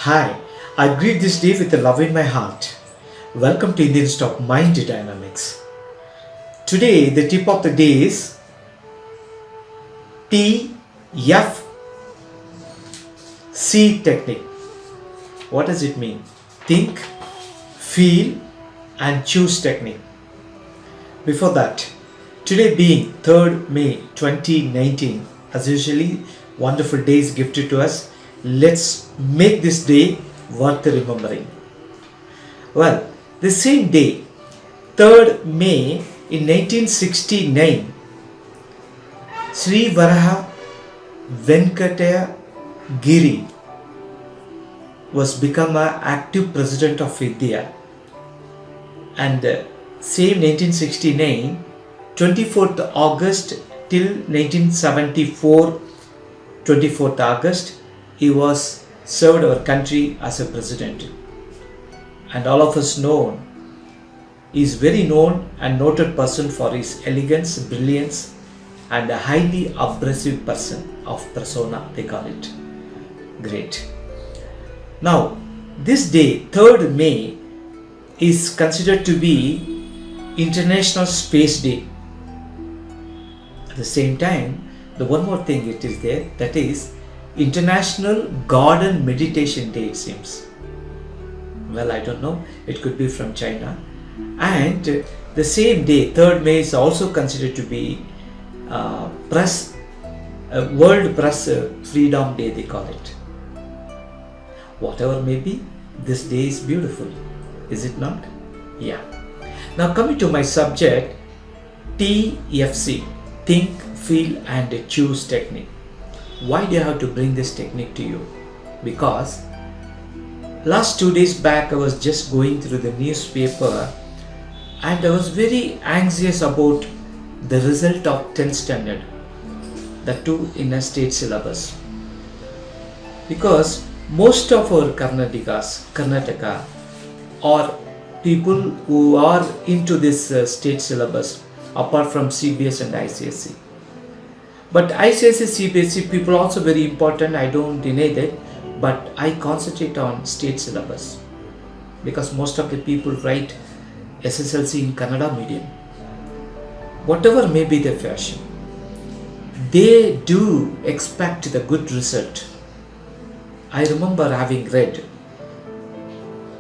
Hi, I greet this day with a love in my heart. Welcome to Indian Stock Mind Dynamics. Today, the tip of the day is TFC technique. What does it mean? Think, feel, and choose technique. Before that, today being 3rd May 2019, as usually, wonderful days gifted to us. Let's make this day worth remembering. Well, the same day, 3rd May in 1969, Sri Varaha Venkataya Giri was become an active president of India. And same 1969, 24th August till 1974, 24th August, he was served our country as a president. And all of us know, he is very known and noted person for his elegance, brilliance, and a highly abrasive person of persona, they call it. Great. Now, this day, 3rd May, is considered to be International Space Day. At the same time, the one more thing it is there, that is International Garden Meditation Day, it seems. Well, I don't know, it could be from China. And the same day, 3rd May, is also considered to be World Press Freedom Day, they call it. Whatever may be, this day is beautiful, is it not? Yeah. Now coming to my subject, TFC, Think, Feel and Choose technique. Why do I have to bring this technique to you? Because last 2 days back I was just going through the newspaper and I was very anxious about the result of 10th standard, the two in a state syllabus. Because most of our Karnataka or people who are into this state syllabus apart from CBS and ICSE. But ICSE, CBSE people also very important, I don't deny that, but I concentrate on state syllabus because most of the people write SSLC in Kannada medium. Whatever may be their fashion, they do expect the good result. I remember having read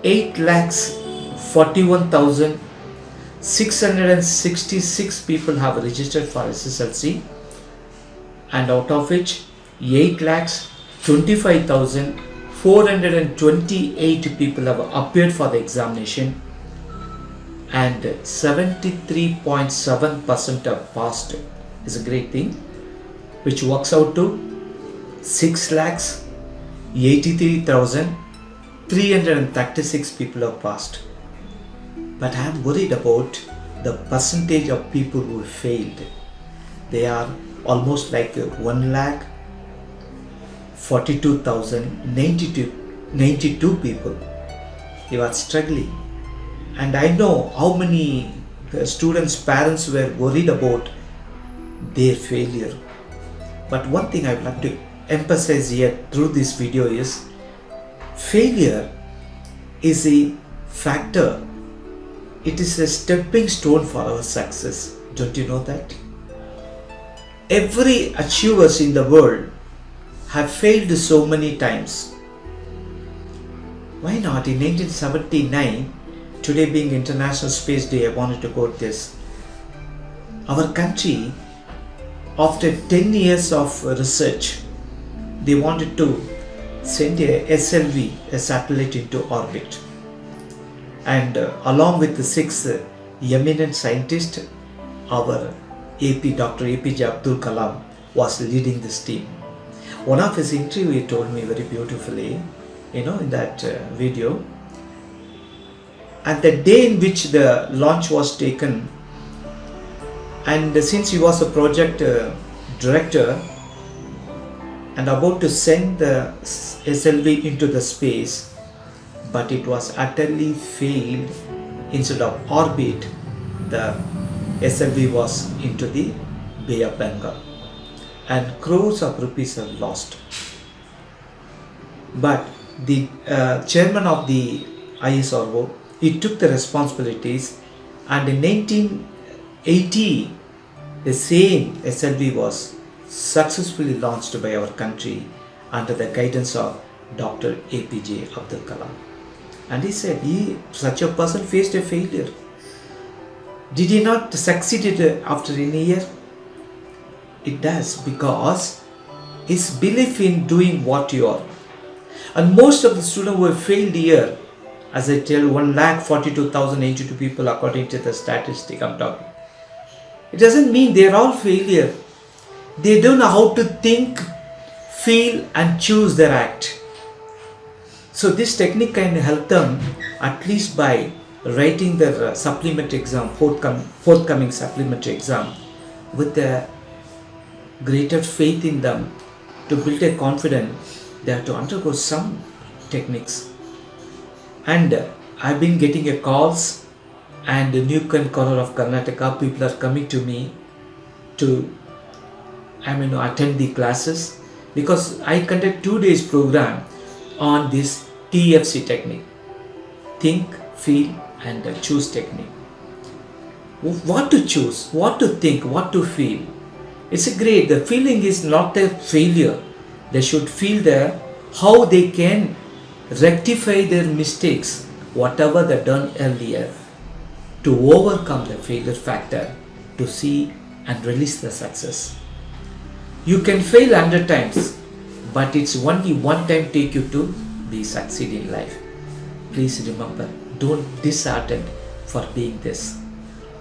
8,41,666 people have registered for SSLC, and out of which 8,25,428 people have appeared for the examination and 73.7% have passed. Is a great thing, which works out to 6,83,336 people have passed. But I am worried about the percentage of people who failed. They are almost like 1,42,092 people. They are struggling. And I know how many students' parents were worried about their failure. But one thing I would like to emphasize here through this video is failure is a factor. It is a stepping stone for our success. Don't you know that? Every achievers in the world have failed so many times. Why not? In 1979, today being International Space Day, I wanted to quote this. Our country, after 10 years of research, they wanted to send a SLV, a satellite, into orbit. And along with the 6 eminent scientists, our Dr. APJ Abdul Kalam was leading this team. One of his interview, he told me very beautifully, in that video. And the day in which the launch was taken, and since he was a project director and about to send the SLV into the space, but it was utterly failed. Instead of orbit, the SLV was into the Bay of Bengal and crores of rupees are lost. But the chairman of the ISRO, he took the responsibilities, and in 1980 the same SLV was successfully launched by our country under the guidance of Dr. APJ Abdul Kalam. And he said, such a person faced a failure. Did he not succeed after in a year? It does, because his belief in doing what you are. And most of the students who have failed here, as I tell, 1,42,082 people according to the statistic I'm talking. It doesn't mean they're all failure. They don't know how to think, feel and choose their act. So this technique can help them at least by writing their supplementary exam, forthcoming supplementary exam, with a greater faith in them, to build a confidence. They have to undergo some techniques. And I've been getting a calls, and the Nuke and corner of Karnataka, people are coming to me to attend the classes, because I conduct 2 days program on this TFC technique, think, feel and choose technique. What to choose, what to think, what to feel. It's a great, the feeling is not a failure. They should feel how they can rectify their mistakes, whatever they done earlier, to overcome the failure factor, to see and release the success. You can fail 100 times, but it's only one time take you to the succeed in life. Please remember, don't dishearten for being this.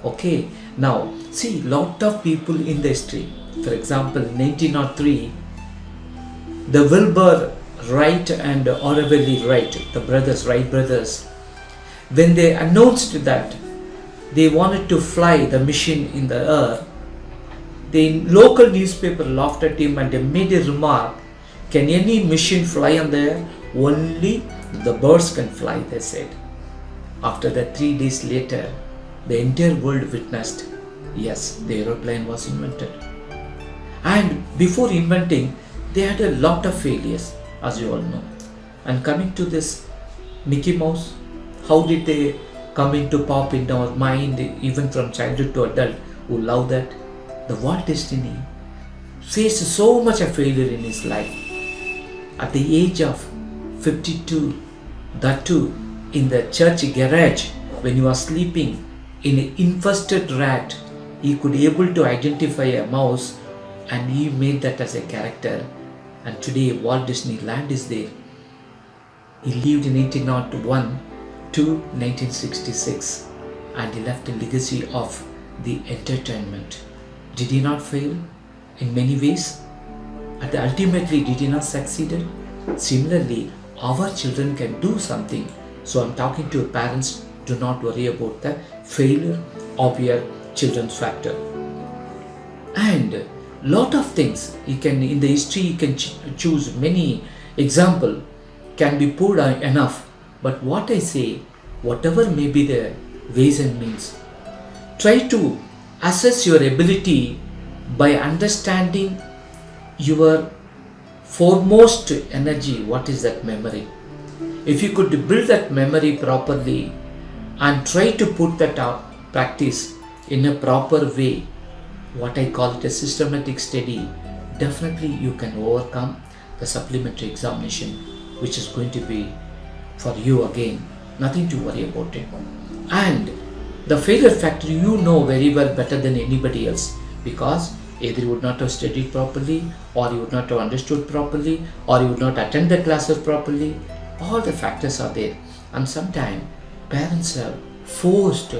Okay, now see, lot of people in the history, for example 1903, the Wilbur Wright and Orville Wright, the Wright brothers, when they announced that they wanted to fly the machine in the air, the local newspaper laughed at him and they made a remark, can any machine fly on the air? Only the birds can fly, they said. After that, 3 days later, the entire world witnessed, yes, the aeroplane was invented. And before inventing, they had a lot of failures, as you all know. And coming to this Mickey Mouse, how did they come into pop into our mind, even from childhood to adult, who love that? The Walt Disney faced so much of failure in his life. At the age of 52, that too in the church garage, when he was sleeping in an infested rat, he could able to identify a mouse, and he made that as a character. And today Walt Disneyland is there. He lived in 1801 to 1966, and he left a legacy of the entertainment. Did he not fail in many ways? And ultimately, did he not succeed? Similarly, our children can do something. So I'm talking to parents, do not worry about the failure of your children's factor. And lot of things you can, in the history you can choose many example, can be poured enough. But what I say, whatever may be the ways and means, try to assess your ability by understanding your foremost energy. What is that memory? If you could build that memory properly and try to put that out practice in a proper way, what I call it a systematic study, definitely you can overcome the supplementary examination, which is going to be for you again. Nothing to worry about it. And the failure factor, you know very well better than anybody else, because either you would not have studied properly, or you would not have understood properly, or you would not attend the classes properly. All the factors are there, and sometimes parents are forced,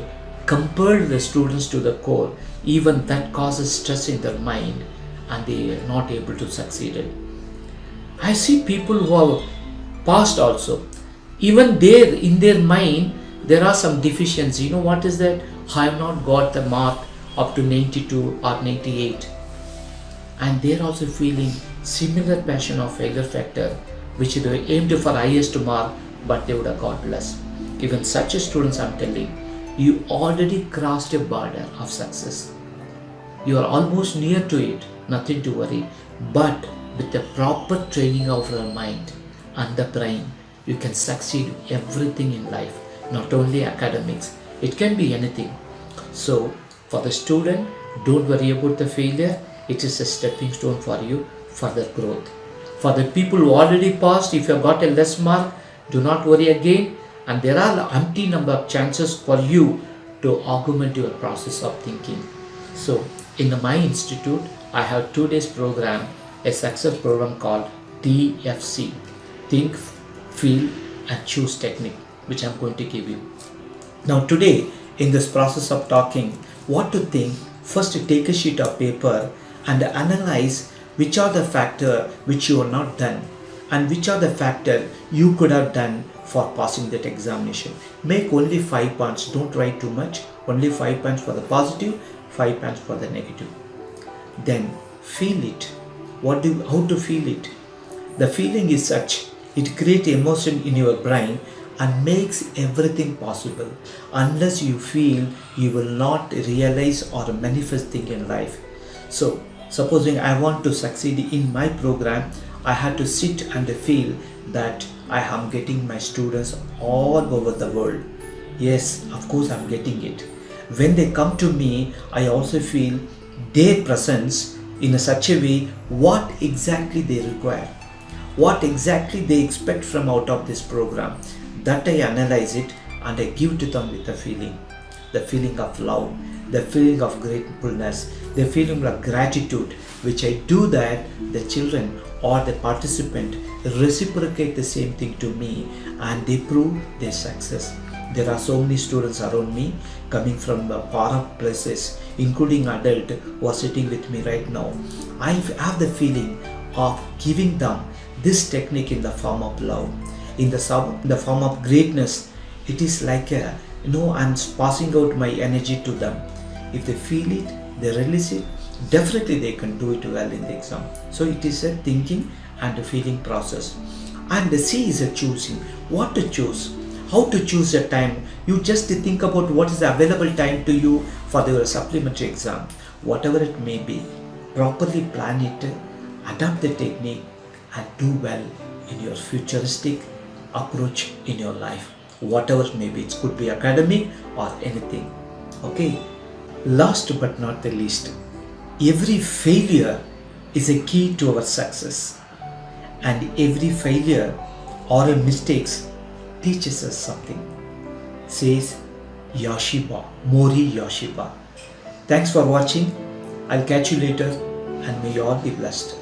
compelled the students to the core. Even that causes stress in their mind, and they are not able to succeed. I see people who have passed also. Even there in their mind, there are some deficiency. You know what is that? I have not got the mark up to 92 or 98. And they are also feeling similar passion of failure factor, which they aimed for highest mark, but they would have got less. Even such students, I'm telling, you already crossed a border of success. You are almost near to it, nothing to worry. But with the proper training of your mind and the brain, you can succeed everything in life, not only academics. It can be anything. So, for the student, don't worry about the failure. It is a stepping stone for you further growth. For the people who already passed, if you have got a less mark, do not worry again. And there are empty number of chances for you to augment your process of thinking. So, in my institute, I have 2 days program, a success program called TFC, Think, Feel and Choose Technique, which I'm going to give you. Now today, in this process of talking, what to think, first take a sheet of paper and analyze which are the factors which you have not done and which are the factors you could have done for passing that examination. Make only 5 points, don't write too much, only 5 points for the positive, 5 points for the negative. Then feel it. How to feel it? The feeling is such, it creates emotion in your brain and makes everything possible. Unless you feel, you will not realize or manifest things in life. So, supposing I want to succeed in my program, I had to sit and feel that I am getting my students all over the world. Yes, of course I'm getting it. When they come to me, I also feel their presence in such a way what exactly they require, what exactly they expect from out of this program. That I analyze it and I give to them with a feeling, the feeling of love, the feeling of gratefulness, the feeling of gratitude, which I do that the children or the participant reciprocate the same thing to me and they prove their success. There are so many students around me coming from far off places, including adult who are sitting with me right now. I have the feeling of giving them this technique in the form of love, in the form of greatness. It is like I'm passing out my energy to them. If they feel it, they release it, definitely they can do it well in the exam. So it is a thinking and a feeling process. And the C is a choosing. What to choose? How to choose a time? You just think about what is the available time to you for your supplementary exam. Whatever it may be, properly plan it, adapt the technique and do well in your futuristic approach in your life. Whatever it may be, it could be academic or anything. Okay. Last but not the least, every failure is a key to our success, and every failure or a mistakes teaches us something, says Mori Yoshiba. Thanks for watching. I'll catch you later and may you all be blessed.